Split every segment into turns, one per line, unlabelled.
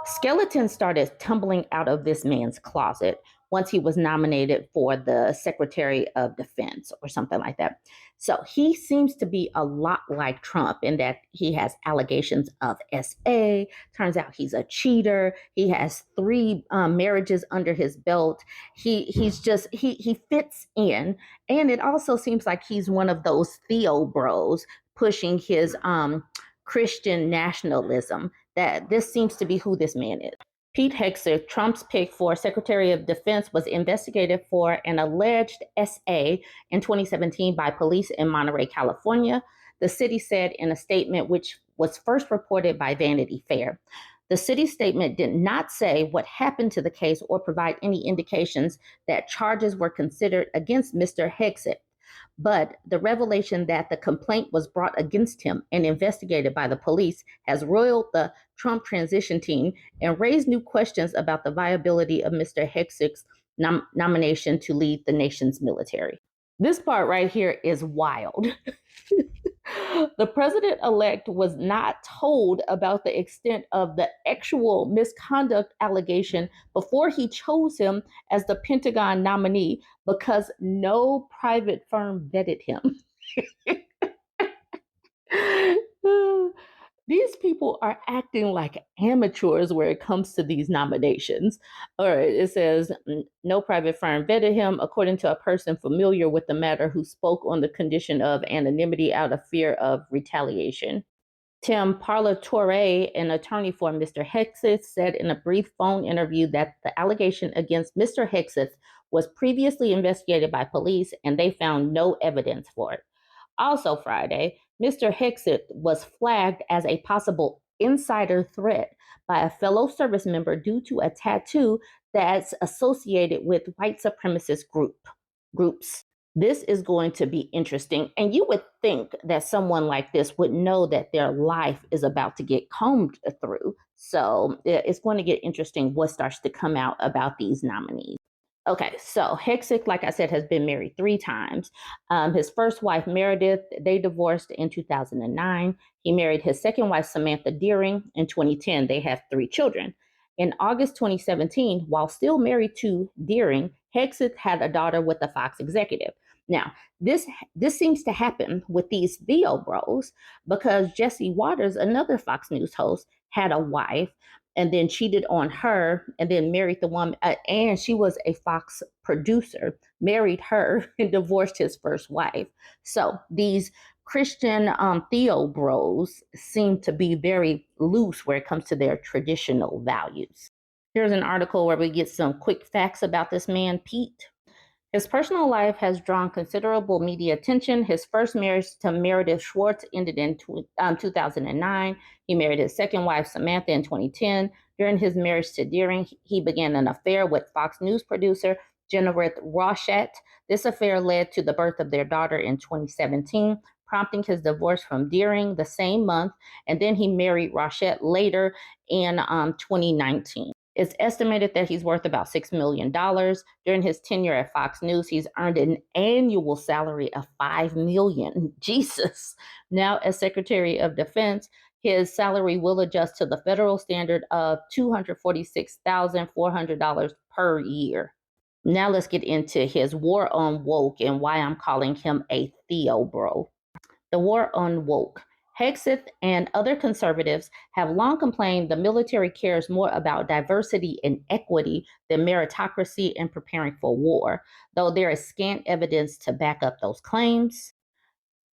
Skeletons started tumbling out of this man's closet once he was nominated for the Secretary of Defense or something like that. So he seems to be a lot like Trump in that he has allegations of SA. Turns out he's a cheater. He has three marriages under his belt. He fits in, and it also seems like he's one of those TheoBros pushing his Christian nationalism. That this seems to be who this man is. Pete Hegseth, Trump's pick for Secretary of Defense, was investigated for an alleged SA in 2017 by police in Monterey, California. The city said in a statement, which was first reported by Vanity Fair. The city statement did not say what happened to the case or provide any indications that charges were considered against Mr. Hegseth. But the revelation that the complaint was brought against him and investigated by the police has roiled the Trump transition team and raised new questions about the viability of Mr. Hegseth's nomination to lead the nation's military. This part right here is wild. The president-elect was not told about the extent of the actual misconduct allegation before he chose him as the Pentagon nominee because no private firm vetted him. These people are acting like amateurs where it comes to these nominations. All right, it says no private firm vetted him, according to a person familiar with the matter who spoke on the condition of anonymity out of fear of retaliation. Tim Parlatore, an attorney for Mr. Hegseth, said in a brief phone interview that the allegation against Mr. Hegseth was previously investigated by police and they found no evidence for it. Also Friday, Mr. Hegseth was flagged as a possible insider threat by a fellow service member due to a tattoo that's associated with white supremacist groups. This is going to be interesting. And you would think that someone like this would know that their life is about to get combed through. So it's going to get interesting what starts to come out about these nominees. Okay, so Hegseth, like I said, has been married 3 times. His first wife, Meredith, they divorced in 2009. He married his second wife, Samantha Deering, in 2010. They have 3 children. In August 2017, while still married to Deering, Hegseth had a daughter with a Fox executive. Now, this seems to happen with these TheoBros because Jesse Waters, another Fox News host, had a wife and then cheated on her and then married the woman, and she was a Fox producer, married her and divorced his first wife. So these Christian TheoBros seem to be very loose where it comes to their traditional values. Here's an article where we get some quick facts about this man, Pete. His personal life has drawn considerable media attention. His first marriage to Meredith Schwartz ended in 2009. He married his second wife, Samantha, in 2010. During his marriage to Deering, he began an affair with Fox News producer Jennifer Rochette. This affair led to the birth of their daughter in 2017, prompting his divorce from Deering the same month. And then he married Rochette later in 2019. It's estimated that he's worth about $6 million. During his tenure at Fox News, he's earned an annual salary of $5 million. Jesus. Now, as Secretary of Defense, his salary will adjust to the federal standard of $246,400 per year. Now let's get into his war on woke and why I'm calling him a TheoBro. The war on woke. Hegseth and other conservatives have long complained the military cares more about diversity and equity than meritocracy and preparing for war, though there is scant evidence to back up those claims.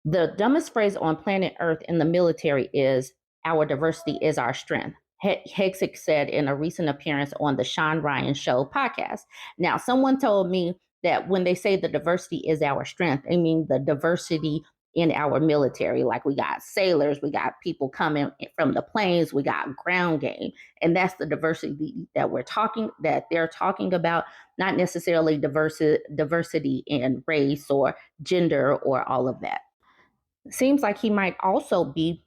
The dumbest phrase on planet Earth in the military is, "Our diversity is our strength," Hegseth said in a recent appearance on the Sean Ryan Show podcast. Now, someone told me that when they say the diversity is our strength, they mean the diversity in our military. Like we got sailors, we got people coming from the planes, we got ground game. And that's the diversity that they're talking about, not necessarily diversity in race or gender or all of that. Seems like he might also be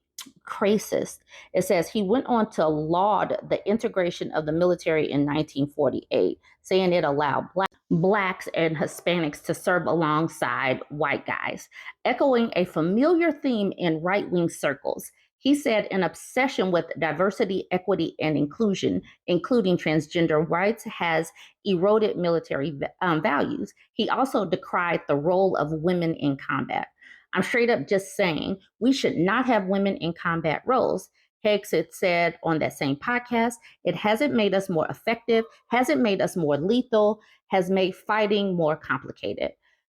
racist. It says he went on to laud the integration of the military in 1948, saying it allowed Blacks and Hispanics to serve alongside white guys, echoing a familiar theme in right-wing circles. He said an obsession with diversity, equity, and inclusion, including transgender rights, has eroded military values. He also decried the role of women in combat. I'm straight up just saying we should not have women in combat roles. Hegseth said on that same podcast, it hasn't made us more effective, hasn't made us more lethal, has made fighting more complicated.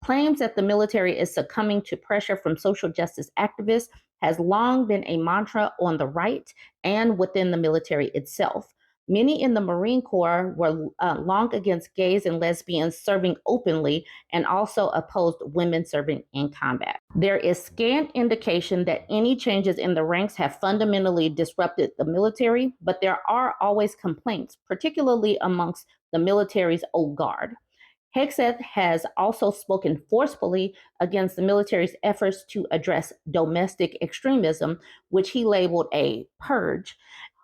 Claims that the military is succumbing to pressure from social justice activists has long been a mantra on the right and within the military itself. Many in the Marine Corps were long against gays and lesbians serving openly and also opposed women serving in combat. There is scant indication that any changes in the ranks have fundamentally disrupted the military, but there are always complaints, particularly amongst the military's old guard. Hegseth has also spoken forcefully against the military's efforts to address domestic extremism, which he labeled a purge.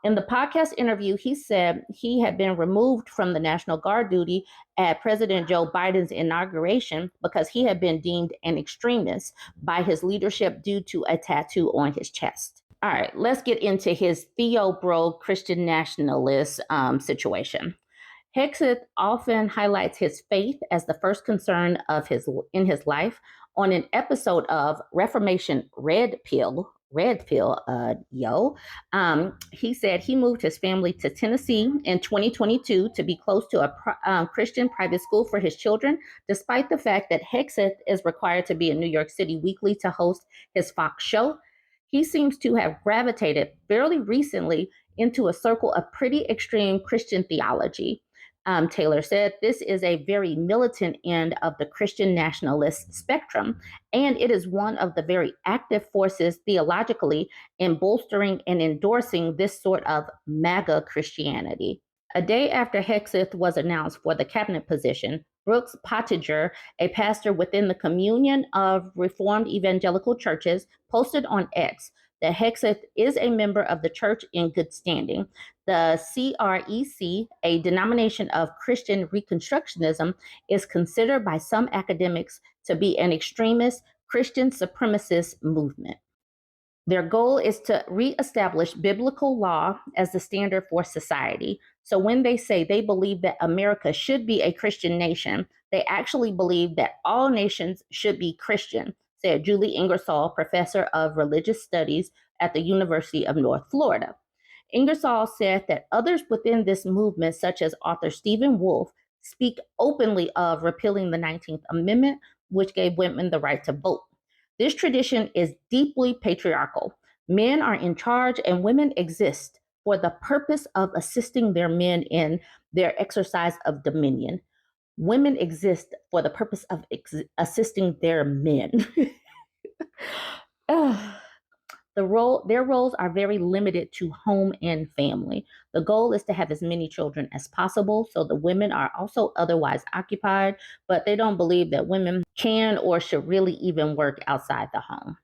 In the podcast interview, he said he had been removed from the National Guard duty at President Joe Biden's inauguration because he had been deemed an extremist by his leadership due to a tattoo on his chest. All right, let's get into his TheoBro Christian nationalist situation. Hegseth often highlights his faith as the first concern in his life. On an episode of Reformation Red Pill, he said he moved his family to Tennessee in 2022 to be close to a Christian private school for his children, despite the fact that Hegseth is required to be in New York City weekly to host his Fox show. He seems to have gravitated fairly recently into a circle of pretty extreme Christian theology. Taylor said, this is a very militant end of the Christian nationalist spectrum, and it is one of the very active forces theologically in bolstering and endorsing this sort of MAGA Christianity. A day after Hegseth was announced for the cabinet position, Brooks Pottinger, a pastor within the Communion of Reformed Evangelical Churches, posted on X that Hegseth is a member of the church in good standing. The CREC, a denomination of Christian Reconstructionism, is considered by some academics to be an extremist Christian supremacist movement. Their goal is to reestablish biblical law as the standard for society. So when they say they believe that America should be a Christian nation, they actually believe that all nations should be Christian, said Julie Ingersoll, professor of religious studies at the University of North Florida. Ingersoll said that others within this movement, such as author Stephen Wolfe, speak openly of repealing the 19th Amendment, which gave women the right to vote. This tradition is deeply patriarchal. Men are in charge and women exist for the purpose of assisting their men in their exercise of dominion. Women exist for the purpose of assisting their men. Their roles are very limited to home and family. The goal is to have as many children as possible, so the women are also otherwise occupied, but they don't believe that women can or should really even work outside the home.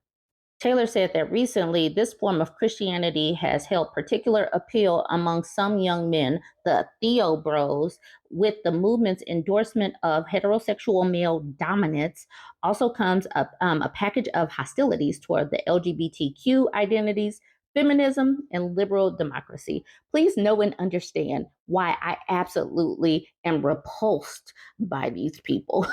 Taylor said that recently this form of Christianity has held particular appeal among some young men, the TheoBros, with the movement's endorsement of heterosexual male dominance. Also comes a package of hostilities toward the LGBTQ identities, feminism, and liberal democracy. Please know and understand why I absolutely am repulsed by these people.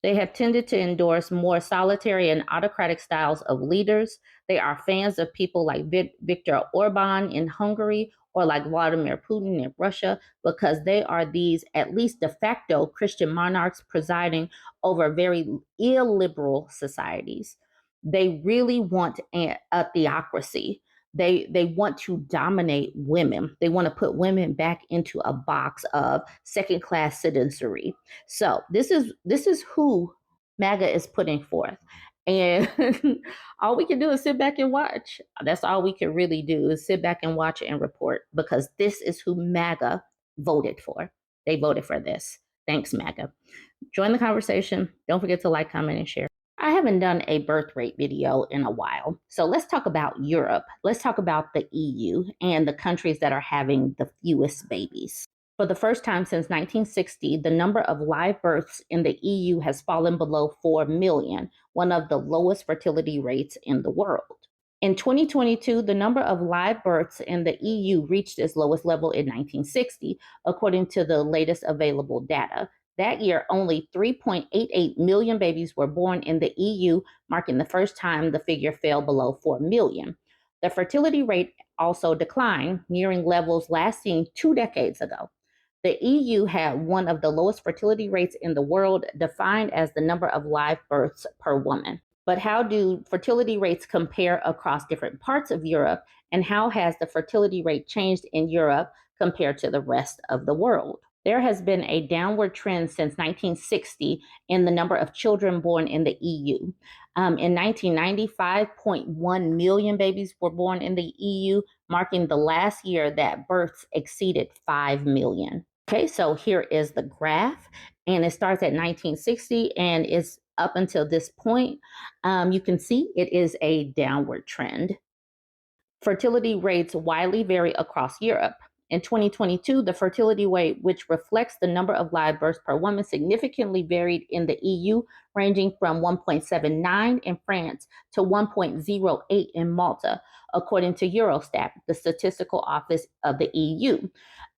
They have tended to endorse more solitary and autocratic styles of leaders. They are fans of people like Viktor Orban in Hungary or like Vladimir Putin in Russia because they are these, at least de facto, Christian monarchs presiding over very illiberal societies. They really want a theocracy. They want to dominate women. They want to put women back into a box of second class citizenry. So this is who MAGA is putting forth. And all we can do is sit back and watch. That's all we can really do is sit back and watch and report because this is who MAGA voted for. They voted for this. Thanks, MAGA. Join the conversation. Don't forget to like, comment, and share. I haven't done a birth rate video in a while. So let's talk about Europe. Let's talk about the EU and the countries that are having the fewest babies. For the first time since 1960, the number of live births in the EU has fallen below 4 million, one of the lowest fertility rates in the world. In 2022, the number of live births in the EU reached its lowest level in 1960, according to the latest available data. That year, only 3.88 million babies were born in the EU, marking the first time the figure fell below 4 million. The fertility rate also declined, nearing levels last seen 2 decades ago. The EU had one of the lowest fertility rates in the world, defined as the number of live births per woman. But how do fertility rates compare across different parts of Europe, and how has the fertility rate changed in Europe compared to the rest of the world? There has been a downward trend since 1960 in the number of children born in the EU. In 1990, 5.1 million babies were born in the EU, marking the last year that births exceeded 5 million. Okay, so here is the graph, and it starts at 1960 and is up until this point. You can see it is a downward trend. Fertility rates widely vary across Europe. In 2022, the fertility rate, which reflects the number of live births per woman, significantly varied in the EU, ranging from 1.79 in France to 1.08 in Malta, according to Eurostat, the statistical office of the EU.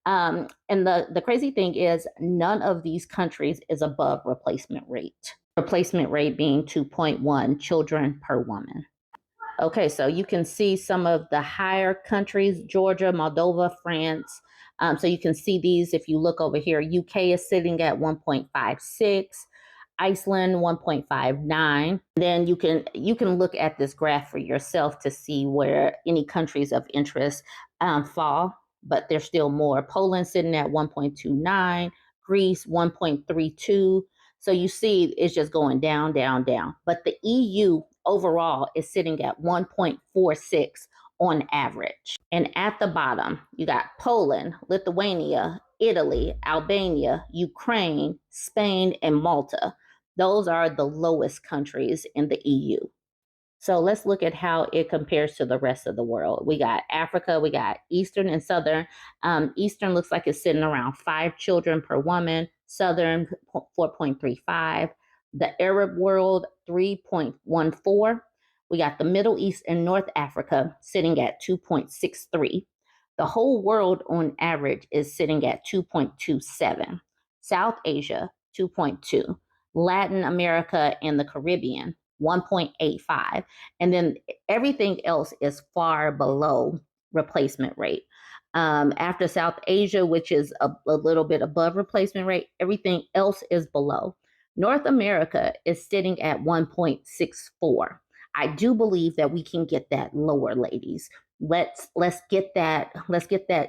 And the crazy thing is, none of these countries is above replacement rate. Replacement rate being 2.1 children per woman. Okay, so you can see some of the higher countries: Georgia, Moldova, France. So you can see these if you look over here. UK is sitting at 1.56, Iceland 1.59. Then you can look at this graph for yourself to see where any countries of interest fall, but there's still more. Poland sitting at 1.29, Greece 1.32. So you see it's just going down, down, down. But the EU overall is sitting at 1.46 on average. And at the bottom, you got Poland, Lithuania, Italy, Albania, Ukraine, Spain, and Malta. Those are the lowest countries in the EU. So let's look at how it compares to the rest of the world. We got Africa, we got Eastern and Southern. Eastern looks like it's sitting around 5 children per woman, Southern 4.35. The Arab world, 3.14. We got the Middle East and North Africa sitting at 2.63. The whole world on average is sitting at 2.27. South Asia, 2.2. Latin America and the Caribbean, 1.85. And then everything else is far below replacement rate. After South Asia, which is a little bit above replacement rate, everything else is below. North America is sitting at 1.64. I do believe that we can get that lower, ladies. Let's get that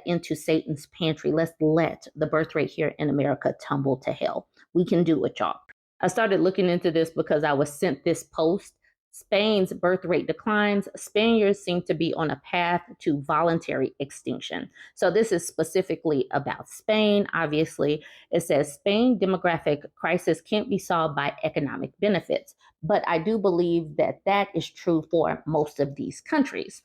into Satan's pantry. Let's let the birth rate here in America tumble to hell. We can do it, y'all. I started looking into this because I was sent this post. Spain's birth rate declines. Spaniards seem to be on a path to voluntary extinction. So this is specifically about Spain. Obviously, it says Spain demographic crisis can't be solved by economic benefits. But I do believe that that is true for most of these countries.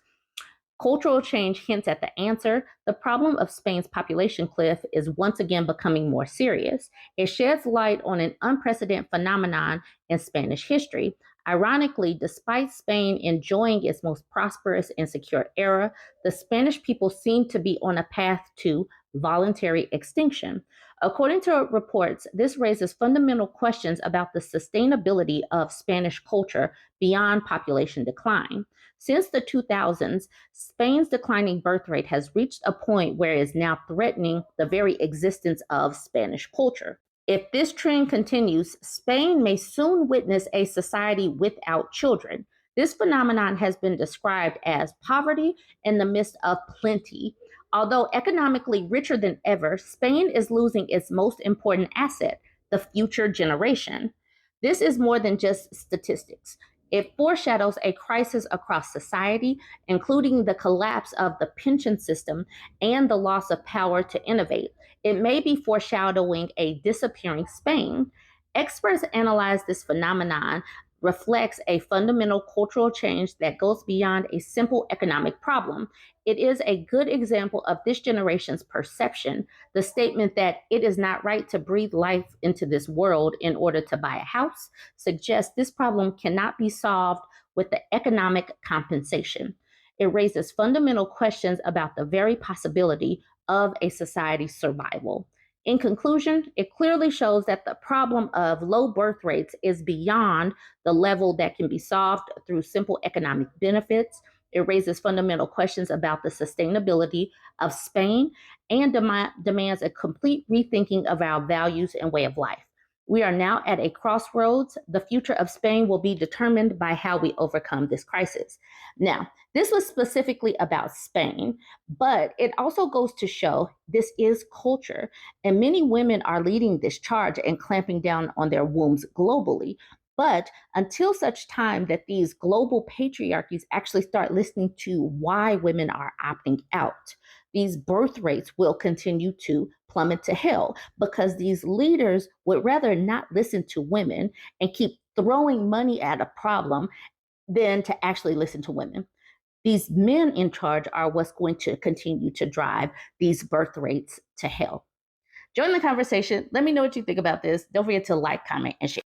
Cultural change hints at the answer. The problem of Spain's population cliff is once again becoming more serious. It sheds light on an unprecedented phenomenon in Spanish history. Ironically, despite Spain enjoying its most prosperous and secure era, the Spanish people seem to be on a path to voluntary extinction. According to reports, this raises fundamental questions about the sustainability of Spanish culture beyond population decline. Since the 2000s, Spain's declining birth rate has reached a point where it is now threatening the very existence of Spanish culture. If this trend continues, Spain may soon witness a society without children. This phenomenon has been described as poverty in the midst of plenty. Although economically richer than ever, Spain is losing its most important asset, the future generation. This is more than just statistics. It foreshadows a crisis across society, including the collapse of the pension system and the loss of power to innovate. It may be foreshadowing a disappearing Spain. Experts analyze this phenomenon reflects a fundamental cultural change that goes beyond a simple economic problem. It is a good example of this generation's perception. The statement that it is not right to breathe life into this world in order to buy a house suggests this problem cannot be solved with the economic compensation. it raises fundamental questions about the very possibility of a society's survival. In conclusion, it clearly shows that the problem of low birth rates is beyond the level that can be solved through simple economic benefits. It raises fundamental questions about the sustainability of Spain and demands a complete rethinking of our values and way of life. We are now at a crossroads. The future of Spain will be determined by how we overcome this crisis. Now, this was specifically about Spain, but it also goes to show this is culture, and many women are leading this charge and clamping down on their wombs globally. But until such time that these global patriarchies actually start listening to why women are opting out, these birth rates will continue to plummet to hell because these leaders would rather not listen to women and keep throwing money at a problem than to actually listen to women. These men in charge are what's going to continue to drive these birth rates to hell. Join the conversation. Let me know what you think about this. Don't forget to like, comment, and share.